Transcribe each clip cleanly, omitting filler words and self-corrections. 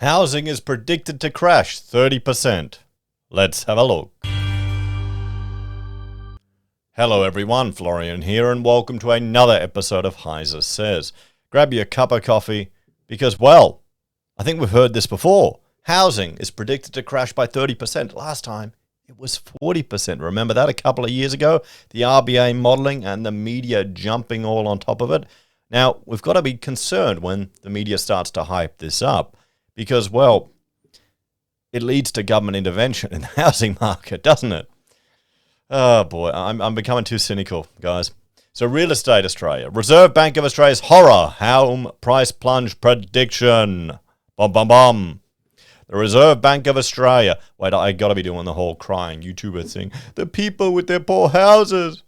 Housing is predicted to crash 30%. Let's have a look. Hello everyone, Florian here, and welcome to another episode of HeiseSays. Grab your cup of coffee, because, well, I think we've heard this before. Housing is predicted to crash by 30%. Last time, it was 40%. Remember that a couple of years ago? The RBA modeling and the media jumping all on top of it. Now, we've got to be concerned when the media starts to hype this up, because, well, it leads to government intervention in the housing market, doesn't it? Oh boy, I'm becoming too cynical, guys. So Real Estate Australia. Reserve Bank of Australia's horror home price plunge prediction. Bum, bum, bum. The Reserve Bank of Australia. Wait, I got to be doing the whole crying YouTuber thing. The people with their poor houses.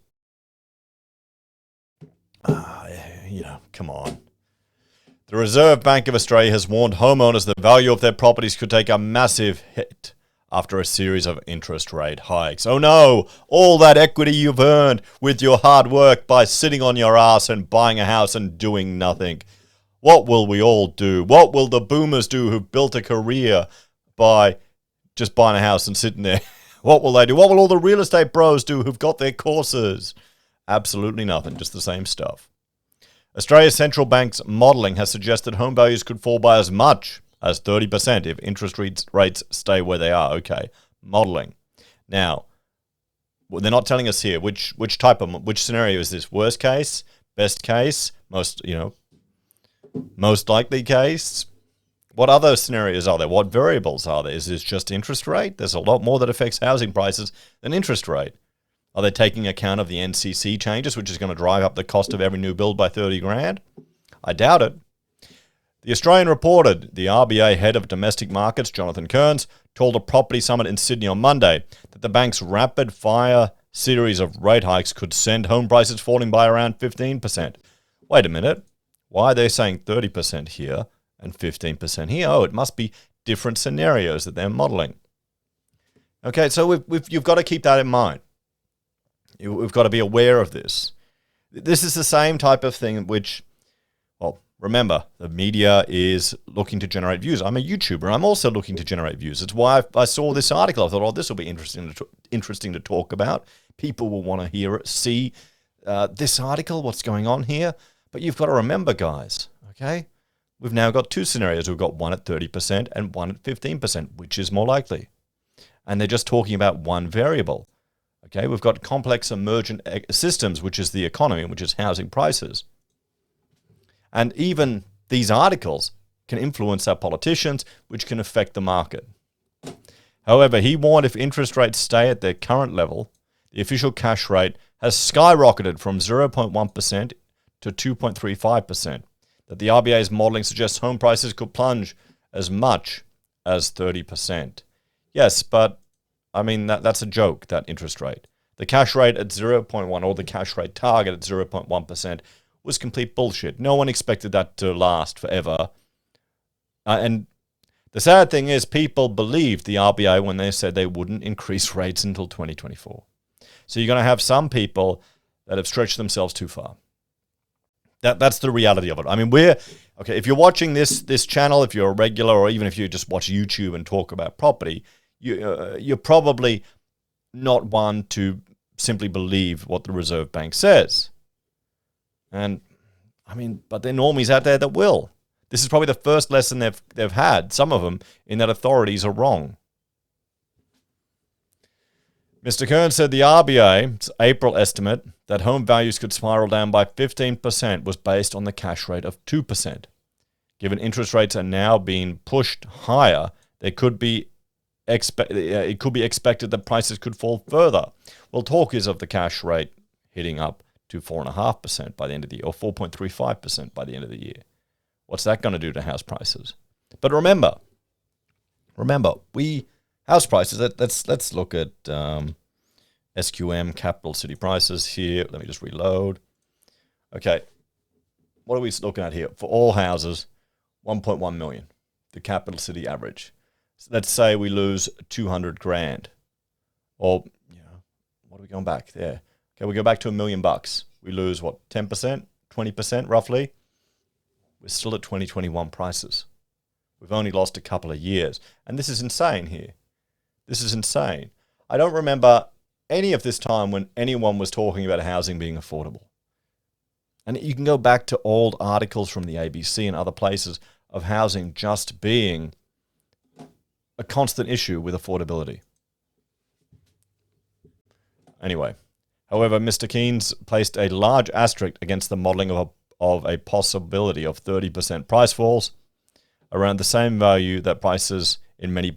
Come on. The Reserve Bank of Australia has warned homeowners the value of their properties could take a massive hit after a series of interest rate hikes. Oh no, all that equity you've earned with your hard work by sitting on your ass and buying a house and doing nothing. What will we all do? What will the boomers do who've built a career by just buying a house and sitting there? What will they do? What will all the real estate bros do who've got their courses? Absolutely nothing, just the same stuff. Australia's central bank's modelling has suggested home values could fall by as much as 30% if interest rates stay where they are. Okay, modelling. Now, they're not telling us here which scenario is this? Worst case, best case, most likely case. What other scenarios are there? What variables are there? Is this just interest rate? There's a lot more that affects housing prices than interest rate. Are they taking account of the NCC changes, which is going to drive up the cost of every new build by 30 grand? I doubt it. The Australian reported the RBA head of domestic markets, Jonathan Kearns, told a property summit in Sydney on Monday that the bank's rapid-fire series of rate hikes could send home prices falling by around 15%. Wait a minute. Why are they saying 30% here and 15% here? Oh, it must be different scenarios that they're modelling. Okay, so you've got to keep that in mind. We've got to be aware of this. This is the same type of thing which, well, remember, the media is looking to generate views. I'm a YouTuber. I'm also looking to generate views. It's why I saw this article. I thought, oh, this will be interesting to talk about. People will want to hear it, see this article, what's going on here. But you've got to remember, guys, okay? We've now got two scenarios. We've got one at 30% and one at 15%, which is more likely. And they're just talking about one variable. Okay, we've got complex emergent systems, which is the economy, which is housing prices. And even these articles can influence our politicians, which can affect the market. However, he warned if interest rates stay at their current level, the official cash rate has skyrocketed from 0.1% to 2.35%. That the RBA's modelling suggests home prices could plunge as much as 30%. Yes, but I mean, that's a joke, that interest rate. The cash rate at 0.1 or the cash rate target at 0.1% was complete bullshit. No one expected that to last forever. And the sad thing is people believed the RBA when they said they wouldn't increase rates until 2024. So you're going to have some people that have stretched themselves too far. That's the reality of it. I mean, okay, if you're watching this channel, if you're a regular, or even if you just watch YouTube and talk about property, you're probably not one to simply believe what the Reserve Bank says. And, I mean, but there are normies out there that will. This is probably the first lesson they've had, some of them, in that authorities are wrong. Mr. Kearns said the RBA's April estimate that home values could spiral down by 15% was based on the cash rate of 2%. Given interest rates are now being pushed higher, it could be expected that prices could fall further. Well, talk is of the cash rate hitting up to 4.5% by the end of the year, or 4.35% by the end of the year. What's that going to do to house prices? But remember, house prices. Let's look at SQM capital city prices here. Let me just reload. Okay, what are we looking at here for all houses? 1.1 million, the capital city average. Let's say we lose 200 grand, or what are we going back there? Okay, we go back to $1 million. We lose what, 10%, 20% roughly. We're still at 2021 prices. We've only lost a couple of years. And this is insane here. This is insane. I don't remember any of this time when anyone was talking about housing being affordable. And you can go back to old articles from the ABC and other places of housing just being a constant issue with affordability. Anyway, however, Mr. Keynes placed a large asterisk against the modelling of a possibility of 30% price falls, around the same value that prices in many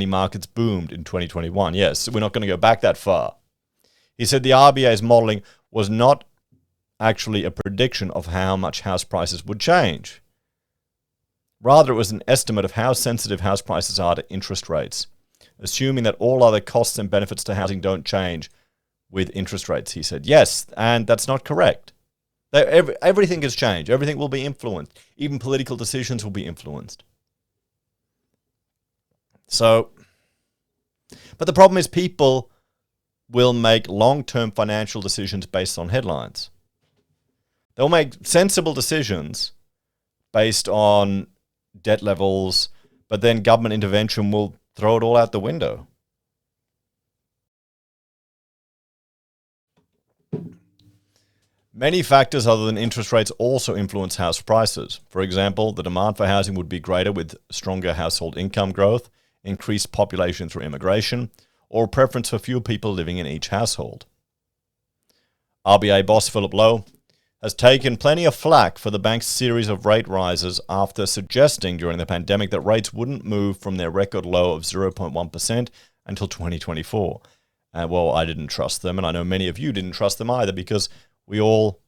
markets boomed in 2021. Yes, we're not going to go back that far. He said the RBA's modelling was not actually a prediction of how much house prices would change. Rather, it was an estimate of how sensitive house prices are to interest rates, assuming that all other costs and benefits to housing don't change with interest rates, he said. Yes, and that's not correct. Everything has changed. Everything will be influenced. Even political decisions will be influenced. So, but the problem is people will make long-term financial decisions based on headlines. They'll make sensible decisions based on debt levels, but then government intervention will throw it all out the window. Many factors other than interest rates also influence house prices. For example, the demand for housing would be greater with stronger household income growth, increased population through immigration, or a preference for fewer people living in each household. RBA boss Philip Lowe has taken plenty of flack for the bank's series of rate rises after suggesting during the pandemic that rates wouldn't move from their record low of 0.1% until 2024. Well, I didn't trust them, and I know many of you didn't trust them either, because we all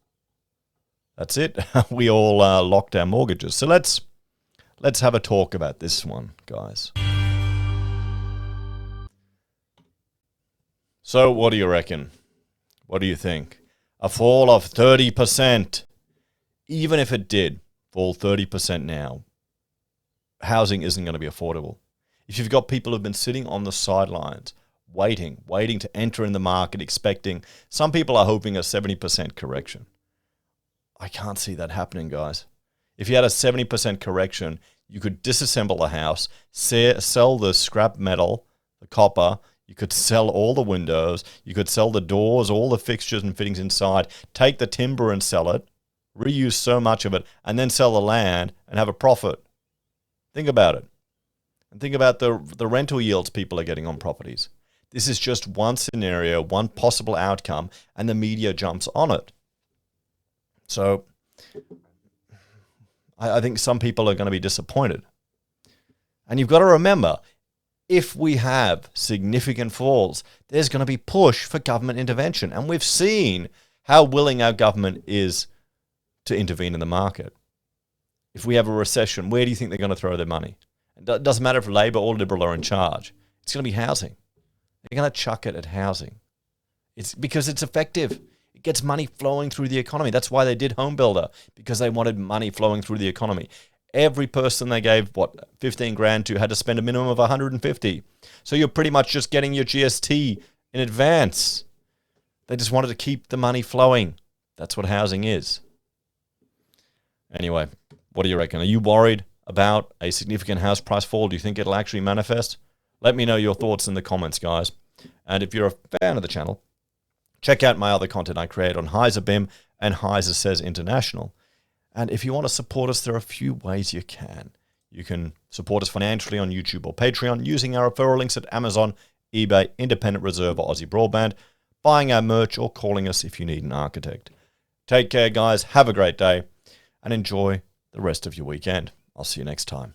locked our mortgages. So let's have a talk about this one, guys. So what do you reckon? What do you think? A fall of 30%. Even if it did fall 30% now, housing isn't going to be affordable. If you've got people who've been sitting on the sidelines, waiting to enter in the market, expecting, some people are hoping a 70% correction. I can't see that happening, guys. If you had a 70% correction, you could disassemble the house, sell the scrap metal, the copper, you could sell all the windows, you could sell the doors, all the fixtures and fittings inside, take the timber and sell it, reuse so much of it, and then sell the land and have a profit. Think about it. And think about the rental yields people are getting on properties. This is just one scenario, one possible outcome, and the media jumps on it. So I think some people are going to be disappointed. And you've got to remember, if we have significant falls, there's going to be push for government intervention. And we've seen how willing our government is to intervene in the market. If we have a recession, where do you think they're going to throw their money? It doesn't matter if Labor or Liberal are in charge. It's going to be housing. They're going to chuck it at housing. It's because it's effective. It gets money flowing through the economy. That's why they did Home Builder, because they wanted money flowing through the economy. Every person they gave, 15 grand to had to spend a minimum of 150. So you're pretty much just getting your GST in advance. They just wanted to keep the money flowing. That's what housing is. Anyway, what do you reckon? Are you worried about a significant house price fall? Do you think it'll actually manifest? Let me know your thoughts in the comments, guys. And if you're a fan of the channel, check out my other content I create on HeiseBim and HeiseSays International. And if you want to support us, there are a few ways you can. You can support us financially on YouTube or Patreon using our referral links at Amazon, eBay, Independent Reserve, or AussieBroadband, buying our merch, or calling us if you need an architect. Take care, guys. Have a great day and enjoy the rest of your weekend. I'll see you next time.